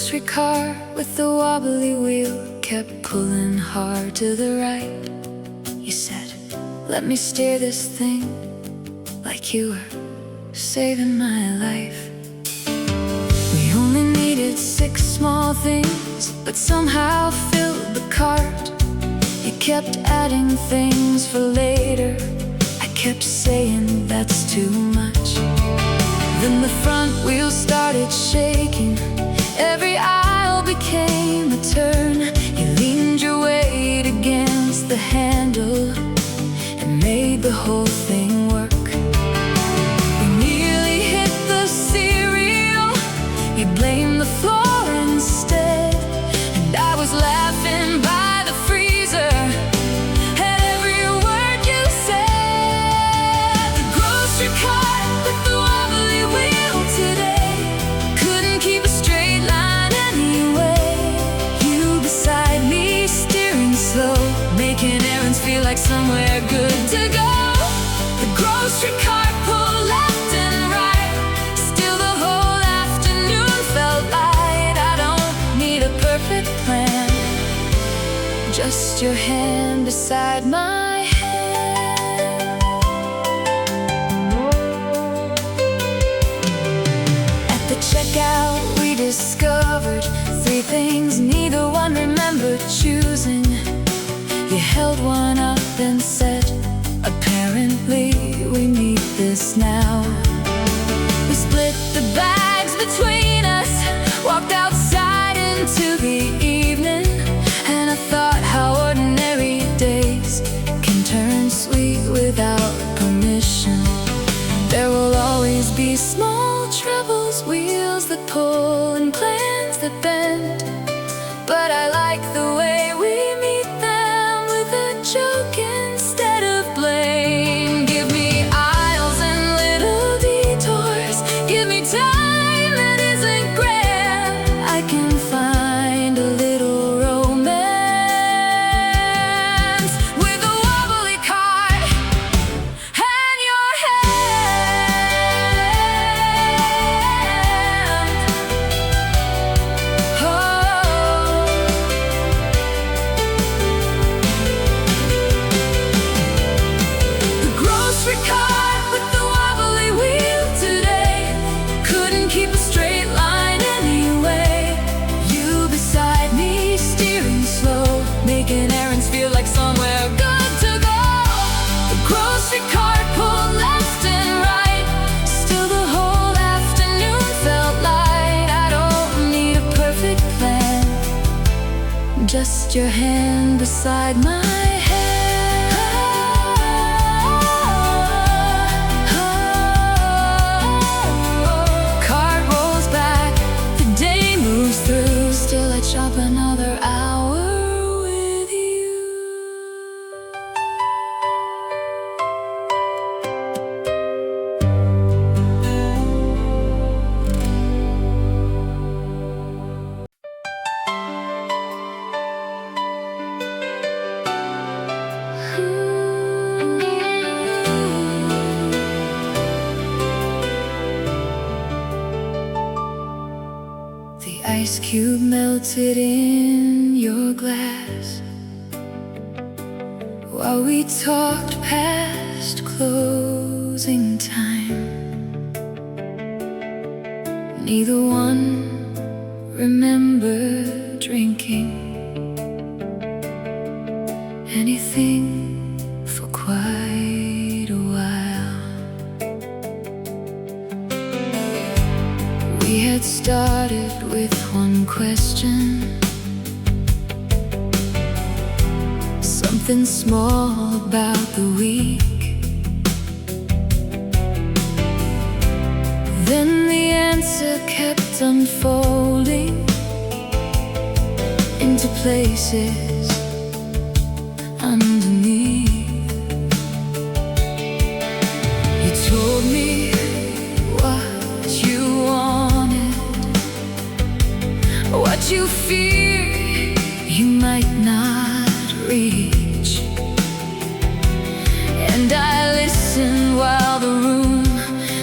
grocery cart with the wobbly wheel kept pulling hard to the right. You said, let me steer this thing, like you were saving my life. We only needed 6 small things, but somehow filled the cart. You kept adding things for later. I kept saying that's too much. Then the front wheels started shaking. Every aisle became a turn. You leaned your weight against the handle and made the whole thing work. We nearly hit the cereal. You blamed the floor instead, and I was laughing by the freezer at every word you said. The grocery cart with the wobbly wheel today couldn't keep a straight line anyway. You beside me steering slow, making errands feel like somewhere good to go. The grocery cart pulled left and right, still the whole afternoon felt light. I don't need a perfect plan, just your hand beside my hand. At the checkout we discovered 3 things neither one remembered choosing. You held one up and said, apparently we need this now. We split the bags between us, walked outside into the evening, and I thought how ordinary days can turn sweet without permission. There will always be small troubles, wheels that pull and plans that bend, but I like the way we meet them with a joke instead of blame. Give me aisles and little detours, give me time that isn't grand. I can find a little romance with a wobbly cart and your hand. Oh. The grocery cart with the wobbly wheel today couldn't keep a straight line anyway. You beside me steering slow, making errands feel like somewhere good to go. The grocery cart pulled left and right, still the whole afternoon felt light. I don't need a perfect plan, just your hand beside my hand. Cart rolls back, the day moves through, still I chop another hour with you. The ice cube melted in your glass while we talked past closing time. Neither one remembered drinking anything for quite a while. We had started with one question, something small about the week. Then the answer kept unfolding into places underneath. You told me what you wanted, what you fear you might not reach, and I listened while the room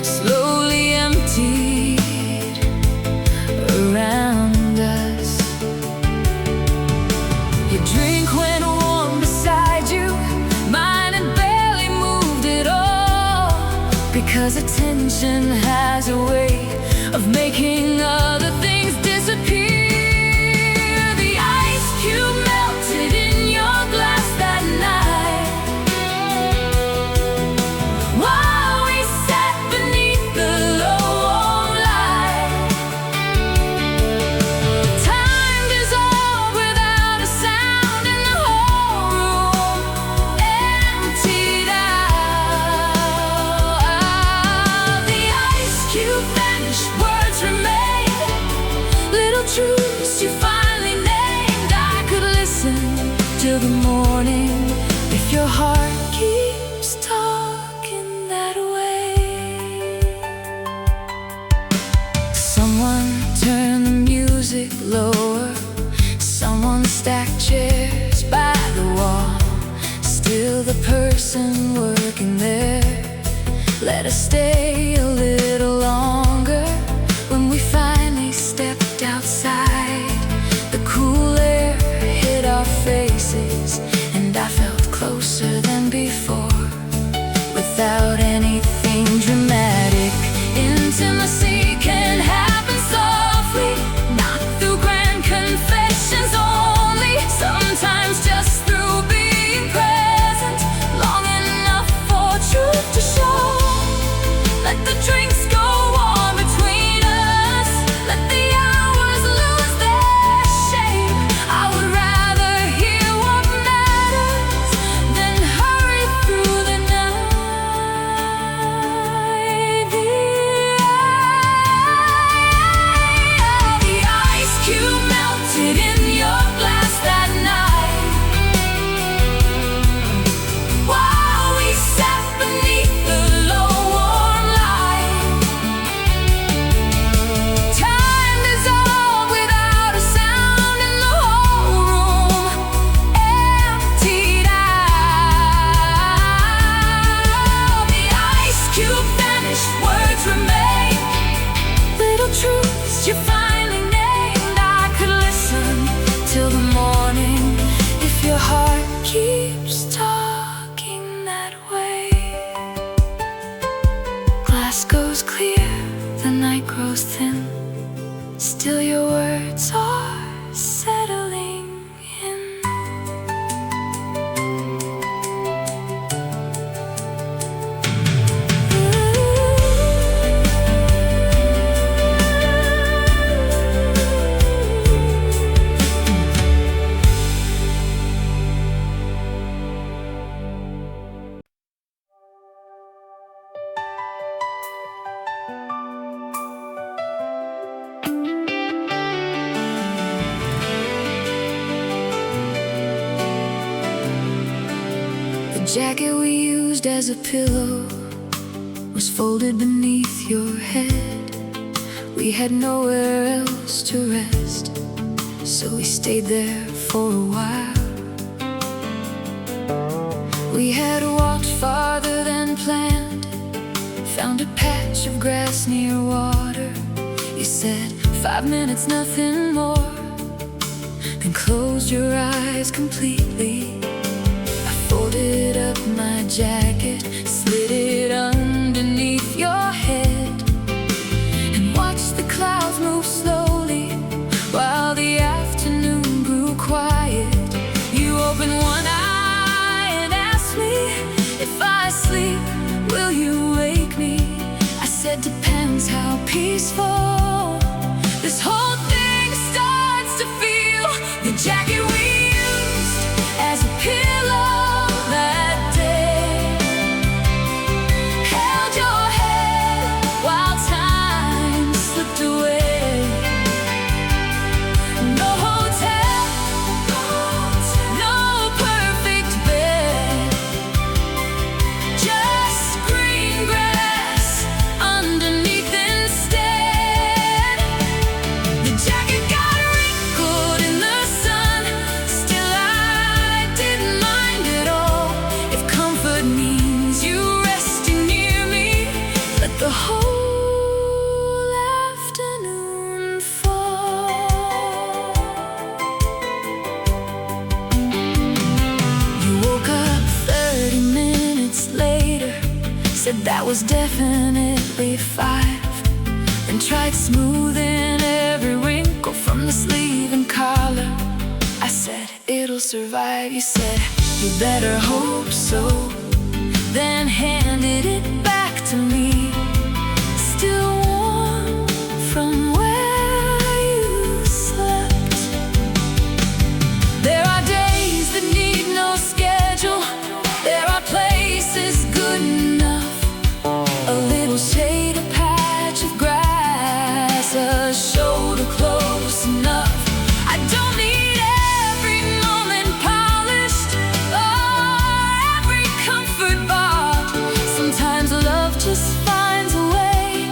slowly emptied around us. 'cause attention has a way of making other things disappear. The ice cube melted in your glass that night, while we sat beneath the low warm light. Time dissolved without a sound, and the whole room emptied out. The ice cube vanished, words remained, little truths you finally named. I could listen till the morning if your heart keeps talking that way. Someone turn the music lower, someone stacked chairs by the wall. Still the person working there let us stay a little longer. When we finally stepped outside, the cool air hit our faces, and I felt closer than before. Without anything dramatic, intimacy can happen softly, not through grand confessions only. Sometimes just through being present long enough for truth to show. Let the drinks go warm between us, let the hours lose their shape. I would rather hear what matters than hurry through the night. The ice cube melted in your glass that night, while we sat beneath the low warm light. Time dissolved without a sound, and the whole room emptied out. The ice cube vanished, words remained, little truths you finally named. I could listen till the morning if your heart keeps talking that way. Glass goes clear, the night grows thin, still your words are settling in. The jacket we used as a pillow was folded beneath your head. We had nowhere else to rest, so we stayed there for a while. We had walked farther than planned, found a patch of grass near water. You said 5 minutes, nothing more, then closed your eyes completely. I folded up my jacket, slid it underneath your head, and watched the clouds move slowly while the afternoon grew quiet. You opened one eye and asked me if I sleep, will you wake me? I said depends how peaceful this whole thing starts to feel. The jacket we used as a pillow that day held your head while time slipped away. No hotel, no perfect bed, just green grass underneath instead. The jacket got wrinkled in the sun, that was definitely 5. And tried smoothing every wrinkle from the sleeve and collar. I said, it'll survive. You said, you better hope so. Then handed it back to me, still warm from where you slept. There are days that need no schedule. There are places good enough. A little shade, a patch of grass, a shoulder close enough. I don't need every moment polished or every comfort bar. Sometimes love just finds a way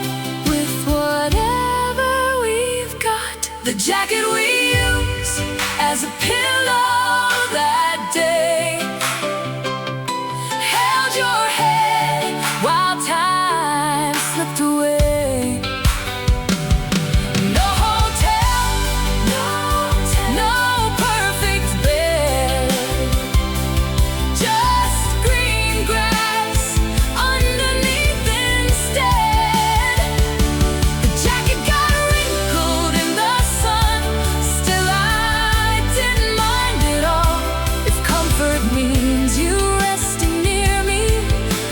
with whatever we've got. The jacket we use as a pillow that day held your head while time slipped away. No hotel, no perfect bed, just green grass underneath instead. The jacket got wrinkled in the sun, still I didn't mind at all. If comfort means you resting near me,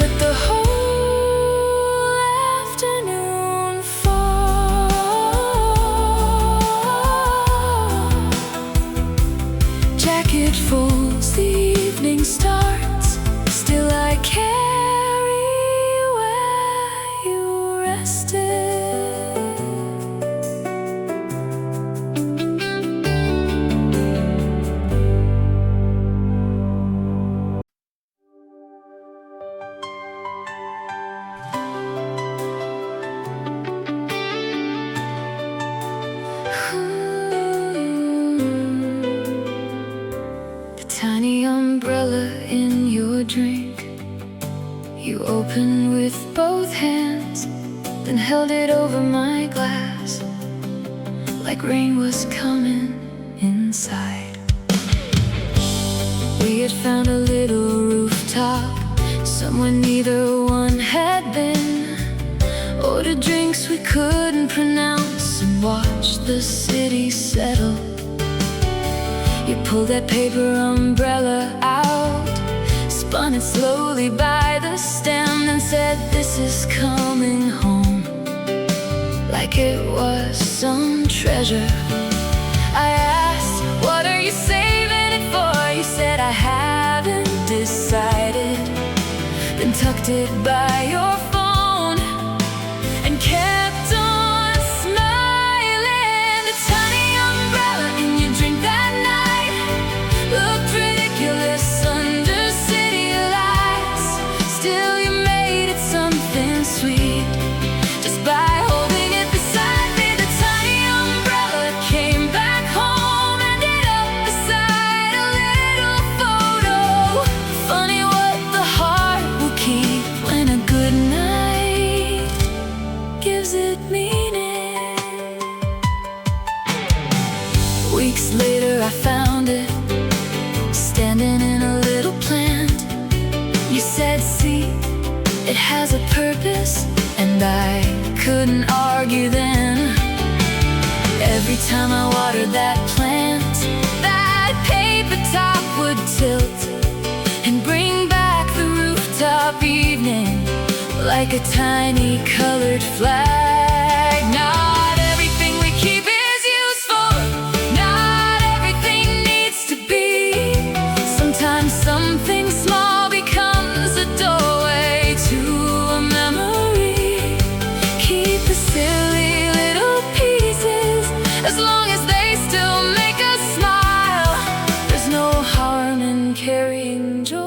let the whole afternoon fall. Jacket folds, the evening starts, still I carry where you rested. The tiny umbrella in your drink, you opened with both hands, then held it over my glass, like rain was coming inside. We had found a little rooftop, somewhere neither one had been. Ordered drinks we couldn't pronounce and watched the city settle. You pulled that paper umbrella out, spun it slowly by the stem, and said, this is coming home, like it was some treasure. I asked, what are you saving it for? You said, I haven't decided. Then tucked it by your phone and kept on smiling. The tiny umbrella in your drink that night looked ridiculous under city lights. Still you made it something sweet just by holding it beside me. The tiny umbrella came back home, ended up beside a little photo. Funny what the heart will keep when a good night gives it meaning. Weeks later I found it, standing in a little plant. You said, see, it has a purpose, and I couldn't argue then. Every time I watered that plant, that paper top would tilt and bring back the rooftop evening like a tiny colored flag. Not everything we keep is useful, not everything needs to be. Sometimes something small becomes a doorway to a memory. Keep the silly little pieces as long as they still make us smile. There's no harm in carrying joy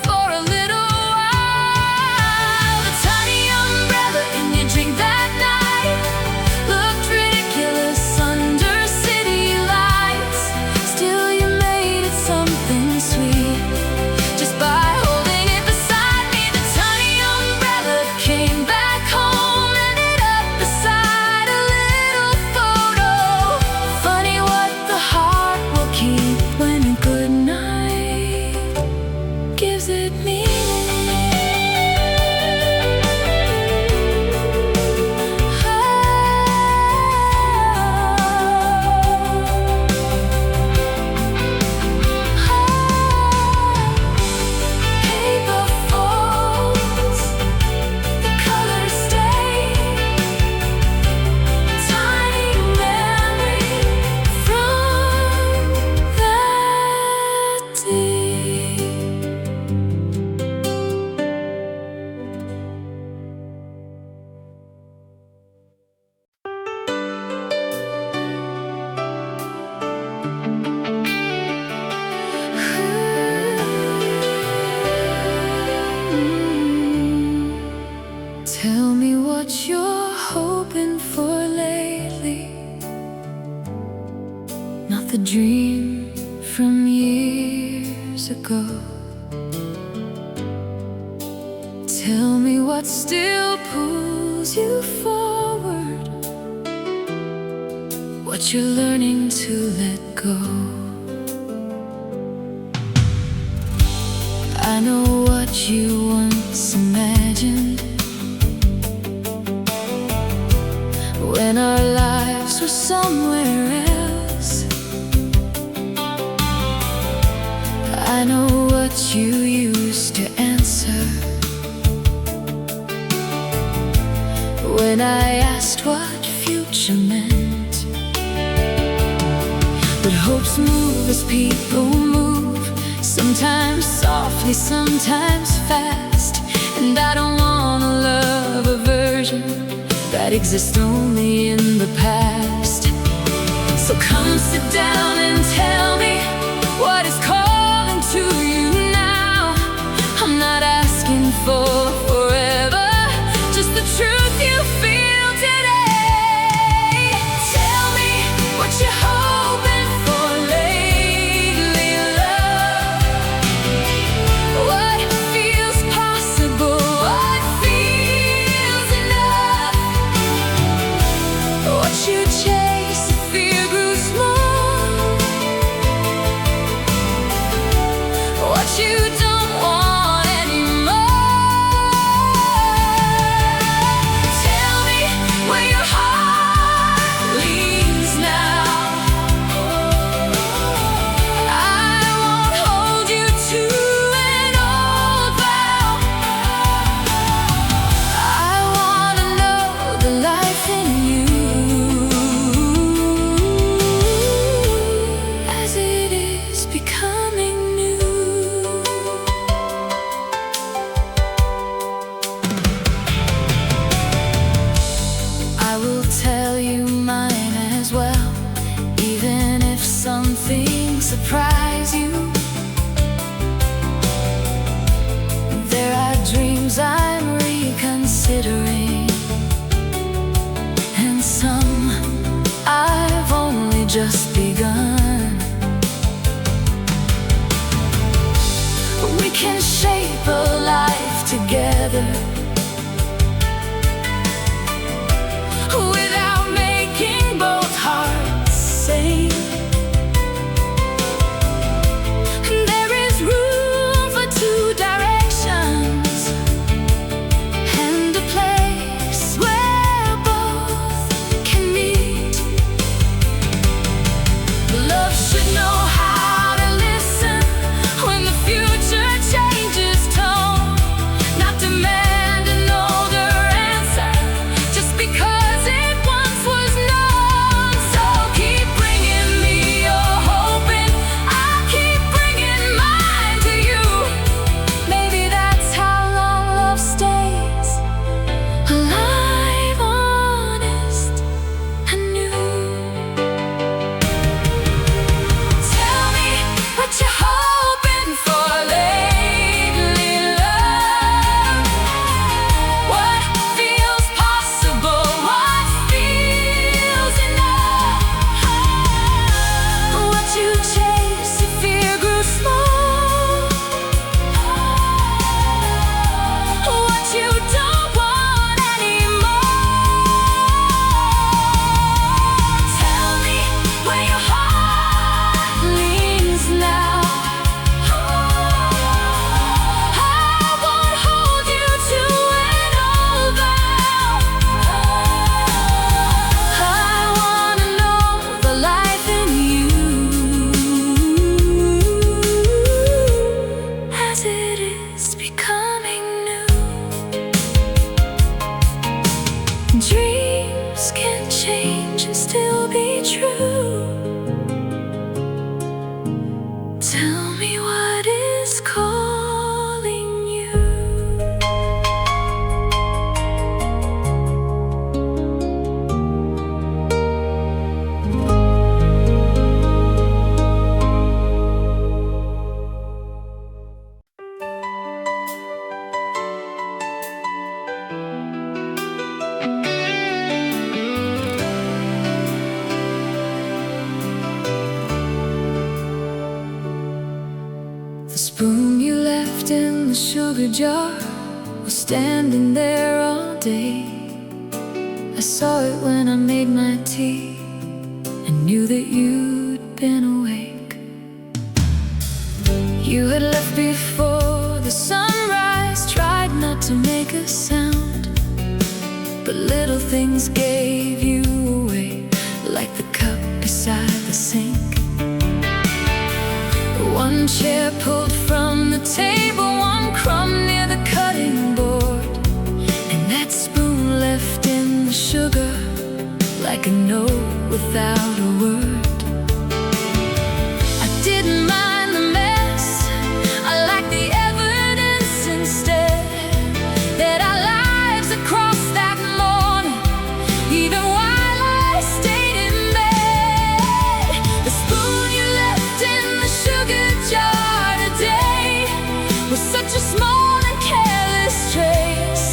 for a little while. The tiny umbrella the dream from years ago. Tell me what still pulls you forward, what you're learning to let go. I know what you once imagined when our lives were somewhere else. I know what you used to answer when I asked what future meant. But hopes move as people move, sometimes softly, sometimes fast. And I don't wanna love a version that exists only in the past. So come sit down and tell me what is calling to you now. I'm not asking for forever, just the truth you feel today. Tell me what you're hoping for lately, love. What feels possible, what feels enough. What you chase, the fear grew small. What you don't want anymore. Tell me where your heart leads now. I won't hold you to an old vow. I wanna know the life in you as it is becoming new. I will tell you mine as well, even if some things surprise you. There are dreams I'm reconsidering, and some I've only just begun. We can shape a life together without making both hearts sing. There is room for two directions and a place where both can meet. Love should know how to listen when the future changes tone, not demand an older answer just because it in the sugar jar was standing there all day. I saw it when I made my tea and knew that you'd been awake. You had left before the sunrise, tried not to make a sound, but little things gave you away, like the cup beside the sink. One chair pulled from the table, one crumb near the cutting board, and that spoon left in the sugar like a note without a word. I didn't mind the mess, I liked the evidence instead, that our lives had crossed that morning, even while I stayed in bed. The spoon you left in the sugar jar today was such a small and careless trace.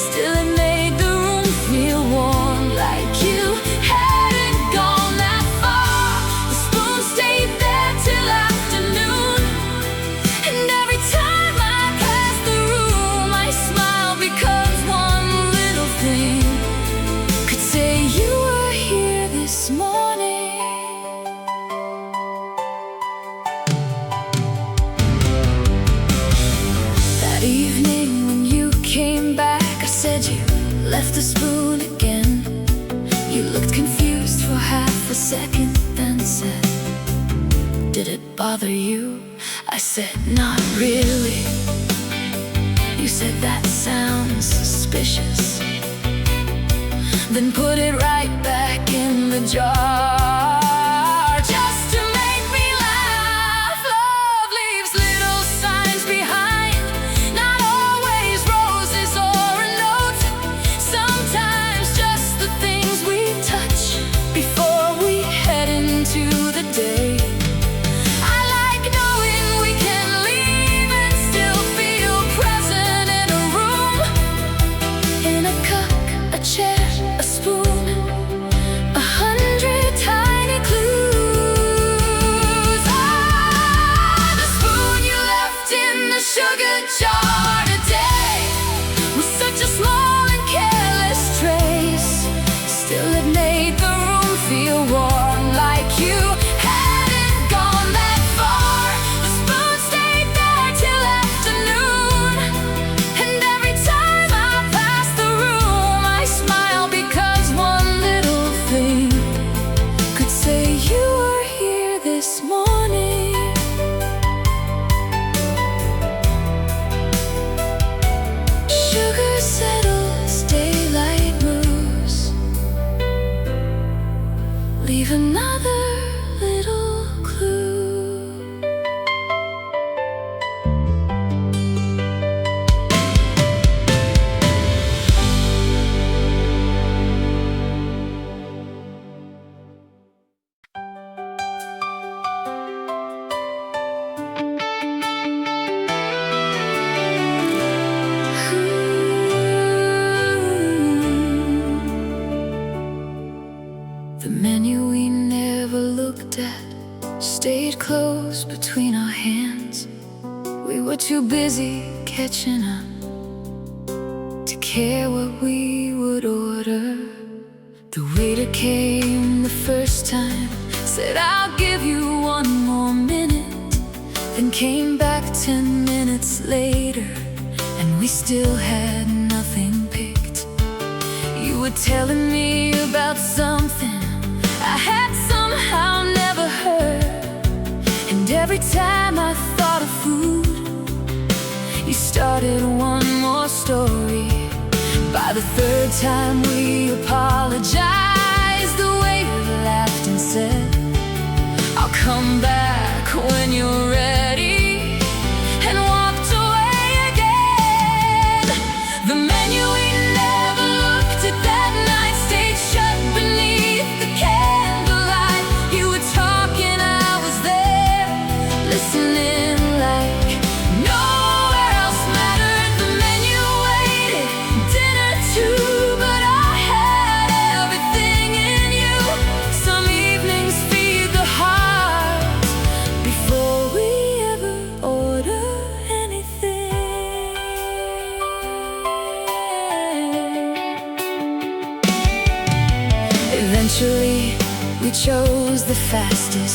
Still it made the room feel warm, like you hadn't gone that far. The spoon stayed there till afternoon, and every time I passed the room I smiled, because one little thing could say you were here this morning. That evening when you came back, I said you left the spoon again. You looked confused for half a second, then said, "Did it bother you?" I said, "Not really." You said, "That sounds suspicious," then put it right back in the jar, just to make me laugh. Love leaves little signs behind, not always roses or a note, sometimes just the things we touch before we head into the day. I like knowing we can leave and still feel present in a room, in a cup, a chair, a spoon, 100 tiny clues. Ah, the spoon you left in the sugar jar today was such a small and careless trace. Still it made the room feel warm, like you hadn't gone that far. The spoon stayed there till afternoon, and every time I passed the room I smiled, because one little thing could say you were here this morning. Sugar settles, daylight moves, leave another little clue. The menu we never looked at stayed close between our hands. We were too busy catching up to care what we would order. The waiter came the first time, said, "I'll give you one more minute," then came back 10 minutes later, and we still had nothing picked. You were telling me about something I had somehow never heard, and every time I thought of food, you started one more story. By the third time we apologized, the waiter laughed and said, "I'll come back when you're ready," and walked away again. The menu we never looked at that night stayed shut beneath the candlelight. You were talking, I was there, listening like nowhere else mattered. The menu waited, dinner too, but I had everything in you. Some evenings feed the heart before we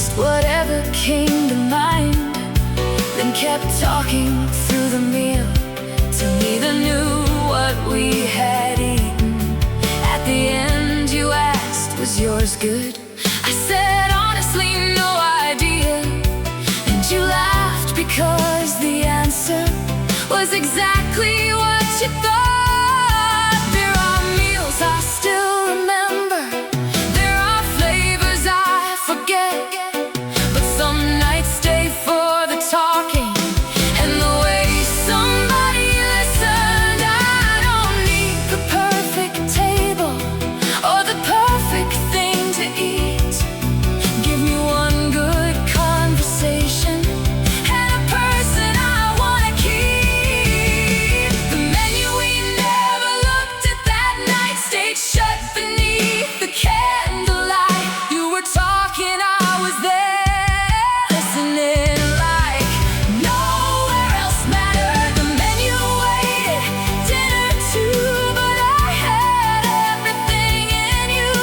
just whatever came to mind, then kept talking through the meal till neither knew what we had eaten. At the end you asked, was yours good? I said honestly, no idea. And you laughed because the answer was exactly what you thought. There are meals I still remember, there are flavors I forget, but some nights stay for the talking and the way somebody listened. I don't need the perfect table or the perfect thing to eat. Give me one good conversation and a person I wanna keep. The menu we never looked at that night stayed shut beneath the candlelight. You were talking, I was there listening like nowhere else mattered. The menu waited, dinner too, but I had everything in you.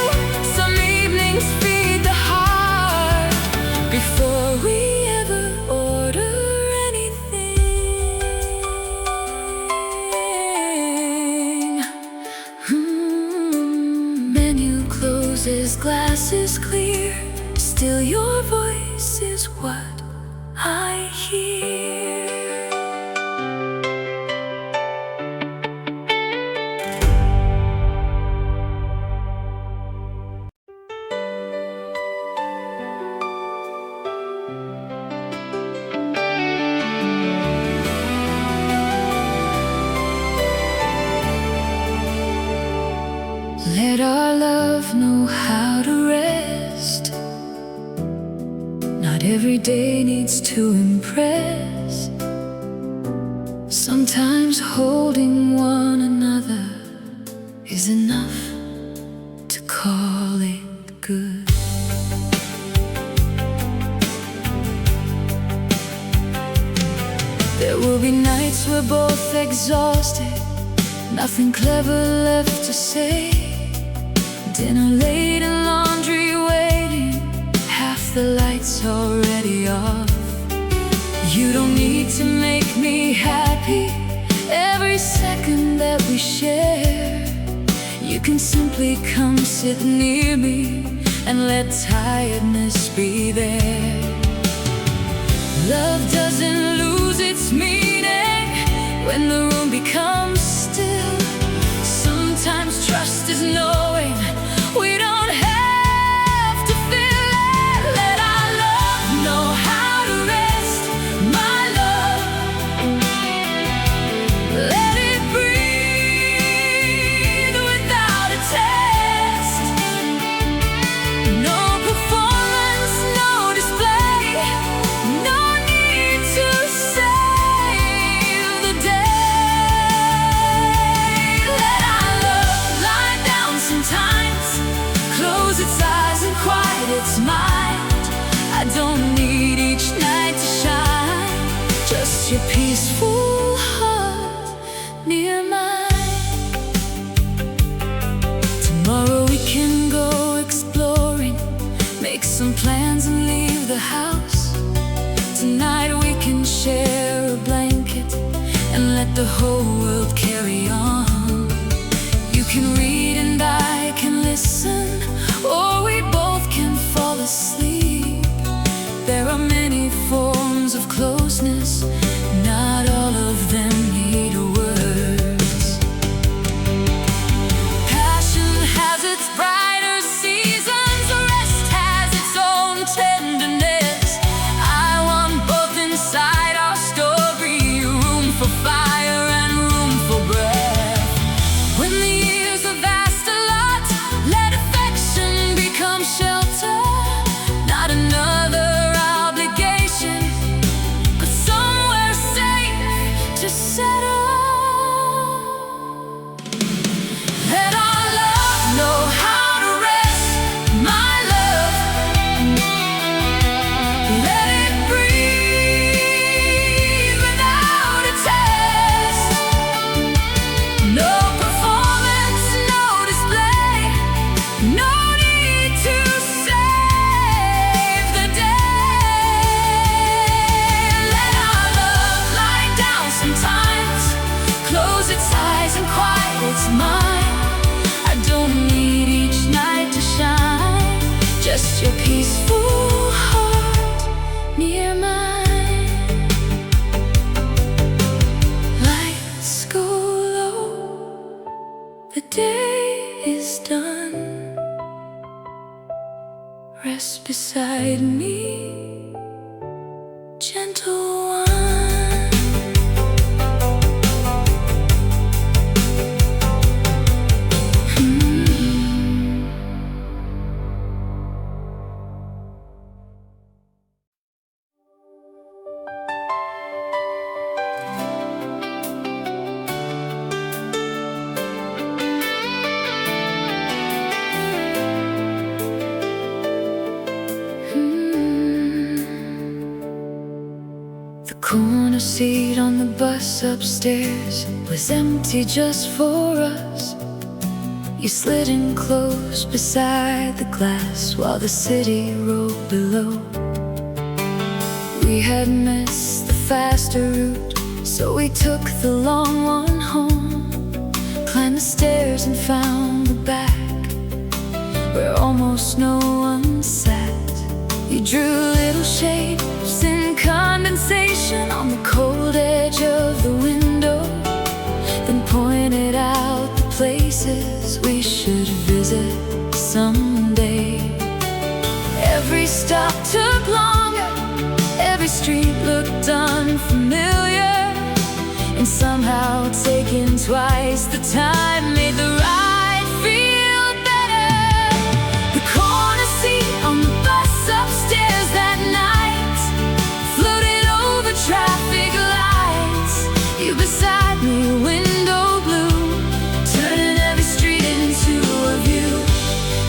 Some evenings feed the heart before we ever order anything. Menu closes, glass is clear, still your voice is what I hear. Let our love know how to rest. Not every day needs to impress. Sometimes holding one another is enough to call it good. There will be nights we're both exhausted, nothing clever left to say. Dinner late and laundry waiting, half the lights already off. You don't need to make me happy every second that we share. You can simply come sit near me and let tiredness be there. Love doesn't lose its meaning when the room becomes still. Sometimes trust is knowing we don't have to feel it. Let our love know how to rest, my love. Let it breathe without a test. No performance, no display, no need to save the day. Let our love lie down sometimes, close its eyes and quiet its mind. I don't need each night to shine, just your peaceful heart near mine. Tomorrow we can go exploring, make some plans and leave the house. Tonight we can share a blanket and let the whole world carry on. You can read and I can listen, or we both can fall asleep. There are many forms of closeness, not all of them need words. Passion has its brighter seasons, rest has its own tenderness. I want both inside our story, room for fire and room for breath. When the years have asked a lot, let affection peaceful heart near mine. Lights go low, the day is done. Rest beside me, gentle one. The corner seat on the bus upstairs was empty just for us. You slid in close beside the glass while the city rolled below. We had missed the faster route, so we took the long one home. Climbed the stairs and found the back, where almost no one sat. You drew little shapes in condensation on the cold edge of the window, then pointed out the places we should visit someday. Every stop took longer, every street looked unfamiliar, and somehow taking twice the time made the ride feel better. The corner seat on the bus upstairs that night floated over traffic lights. You beside me, window blue, turning every street into a view.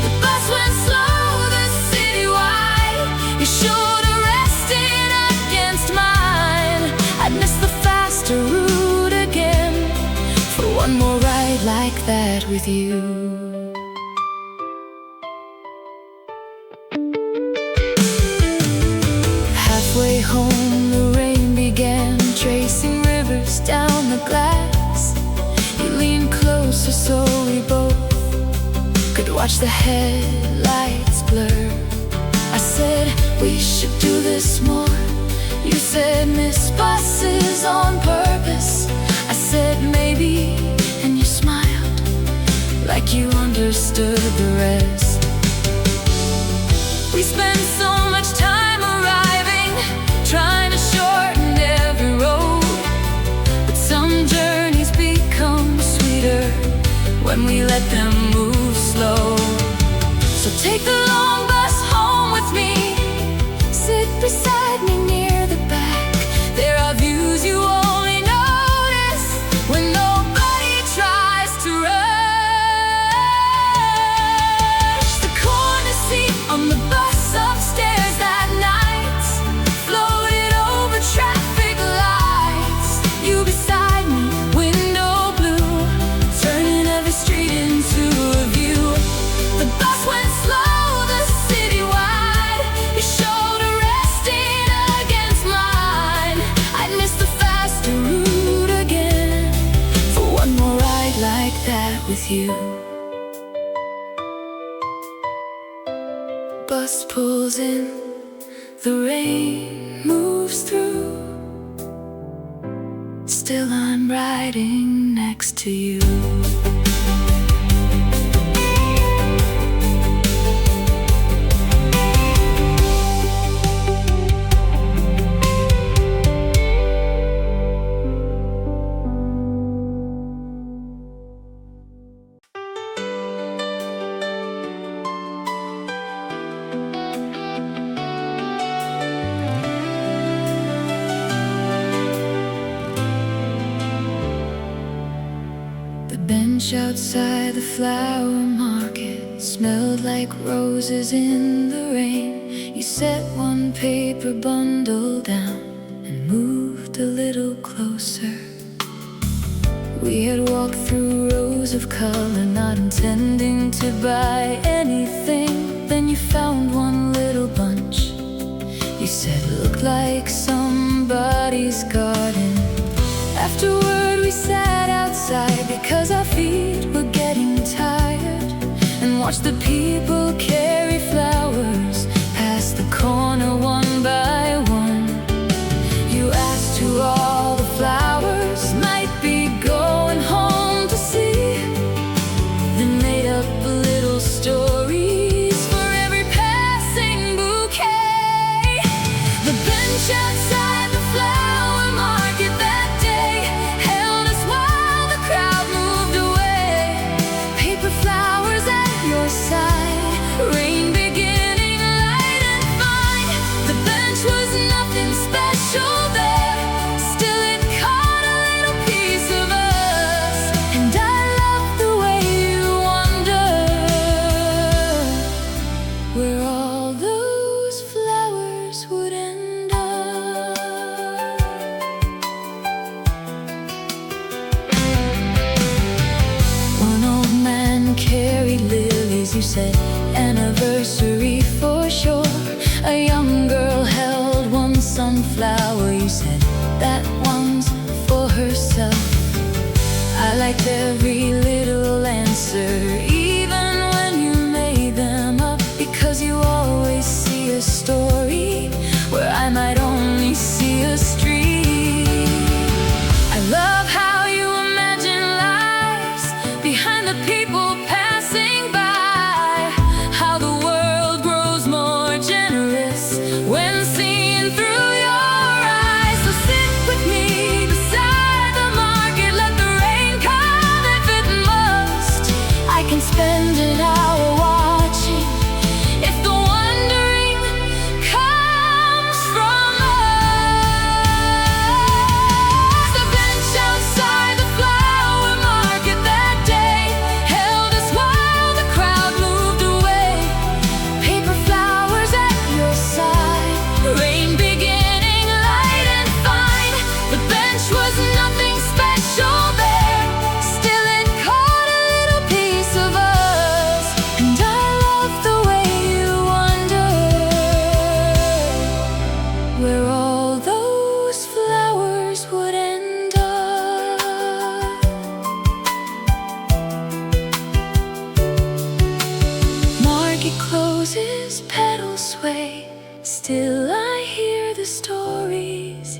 The bus went slow, the city wide, your shoulder resting against mine. I'd miss the faster route again for one more ride like that with you. Halfway home, the rain began tracing rivers down the glass. You leaned closer so we both could watch the headlights blur. I said, we should do this more. You said, miss buses on purpose. I said, maybe, and you smiled like you understood the rest. We spent so much time arriving, trying to shorten every road, but some journeys become sweeter when we let them move slow. So take the long bus home with me, sit beside me near the back. There are views you only notice when nobody tries to rush. The corner seat on the bus upstairs that night floated over traffic lights. You beside me, window blue, turning every street into a view. The bus went slow, the city wide, your shoulder resting against mine. I'd miss the faster route again for one more ride like that with you. Bus pulls in, the rain moves through. Still I'm riding next to you. The bench outside the flower market smelled like roses in the rain. You set one paper bundle down and moved a little closer. We had walked through rows of color, not intending to buy anything. Then you found one little bunch. You said, looked like somebody's garden. Afterward we sat outside because our feet were getting tired, and watched the people carry flowers past bench outside the flower market that day held us while the crowd moved away. Paper flowers at your side, rain beginning light and fine. The bench was nothing special there, still it caught a little piece of us. And I love the way you wonder where all those flowers would end up. One old man carried lilies, you said, anniversary for sure. A young girl held one sunflower, you said, that one's for herself. I liked every little answer, even when you made them up, because you always see a story where I might only see a street. I love how you imagine lives behind the people passing by, how the world grows more generous when seen through your eyes. So sit with me beside the market, let the rain come if it must. I can spend an hour watching if the wondering comes from us. The bench outside the flower market that day held us while the crowd moved away. Paper flowers at your side, rain beginning light and fine. The bench was nothing special there, still it caught a little piece of us. And I love the way you wonder where all those flowers would end up. Market closes, petals sway, still I hear the stories